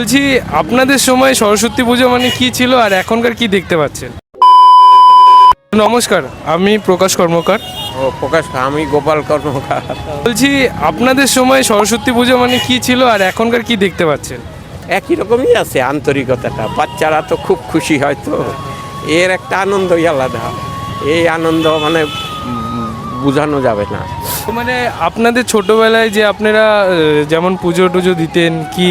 বলছি আপনাদের সময় সরস্বতী পুজো মানে কি ছিল আর এখনকার কি দেখতে পাচ্ছেন? নমস্কার, আমি প্রকাশ কর্মকার। ও প্রকাশ, আমি গোপাল কর্মকার। বলছি আপনাদের সময় সরস্বতী পুজো মানে কি ছিল আর এখনকার কি দেখতে পাচ্ছেন? একই রকমই আছে আন্তরিকতাটা, বাচ্চারা তো খুব খুশি হয়, তো এর একটা আনন্দই আলাদা। এই আনন্দ মানে বোঝানো যাবে না। তো মানে আপনাদের ছোটবেলায় যে আপনারা যেমন পুজো টুজো দিতেন কি,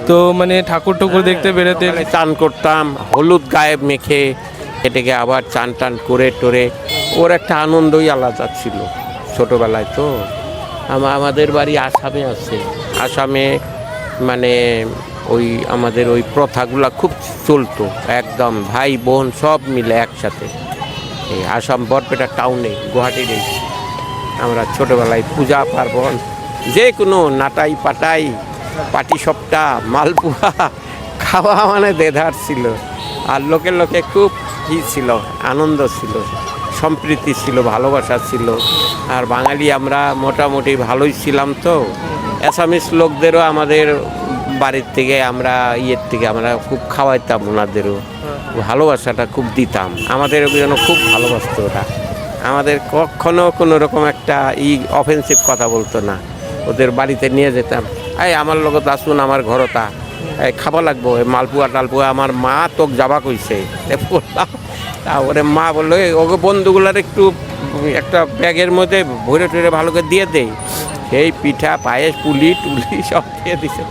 তো মানে ঠাকুর ঠাকুর দেখতে বেরোতেন, সকালে চান করতাম, হলুদ গায়ে মেখে এটাকে আবার চান টান করে টোরে, ওর একটা আনন্দই আলাদা ছিল ছোটবেলায়। তো আমাদের বাড়ি আসামে আছে। আসামে মানে ওই আমাদের ওই প্রথাগুলা খুব চলতো, একদম ভাই বোন সব মিলে একসাথে। এই আসাম বরপেটা টাউনে, গুয়াহাটির এই আমরা ছোটোবেলায় পূজা পার্বণ যে কোনো নাটাই পাটাই পাটি সপ্তা মালপোয়া খাওয়া মানে দেধার ছিল। আর লোকে লোকে খুব ছিল, আনন্দ ছিল, সম্প্রীতি ছিল, ভালোবাসা ছিল। আর বাঙালি আমরা মোটামুটি ভালোই ছিলাম। তো অ্যাসামিস লোকদেরও আমাদের বাড়ির থেকে আমরা আমরা খুব খাওয়াইতাম, ওনাদেরও ভালোবাসাটা খুব দিতাম। আমাদের জন্য খুব ভালোবাসতো ওরা। আমাদের কখনো কোনো রকম একটা অফেন্সিভ কথা বলতো না। ওদের বাড়িতে নিয়ে যেতাম, এই আমার লগত আসুন, আমার ঘরতা এই খাওয়া লাগবো, এই মালপুয়া টালপুয়া আমার মা তোকে যাবা কইছে। বললাম, তারপরে মা বললো ওকে বন্ধুগুলার একটু একটা ব্যাগের মধ্যে ভরে টরে ভালো করে দিয়ে দেয়। সেই পিঠা পায়েস পুলি টুলি সব দিয়ে দিছে।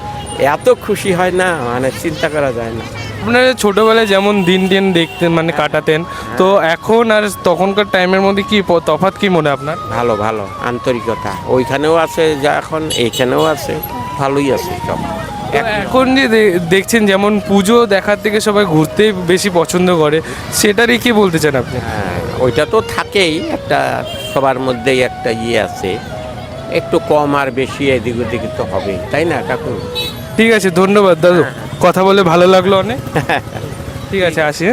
এত খুশি হয় না, মানে চিন্তা করা যায় না। আপনারা ছোটবেলায় যেমন দিন দিন দেখতেন মানে কাটাতেন, তো এখন আর তখনকার টাইমের মধ্যে কি তফাৎ কি মনে হয় আপনার? ভালো ভালো আন্তরিকতা ওইখানেও আছে, যা এখন এইখানেও আছে, ভালোই আছে সব। তো এখন যে দেখছেন যেমন পুজো দেখার থেকে সবাই ঘুরতে বেশি পছন্দ করে, সেটারই কি বলতে চান আপনি? হ্যাঁ, ওইটা তো থাকেই, একটা সবার মধ্যেই একটা আছে, একটু কম আর বেশি এদিক ওদিক তো হবেই, তাই না কাকু? ঠিক আছে, ধন্যবাদ দাদু, কথা বলে ভালো লাগলো অনেক। ঠিক আছে, আসি।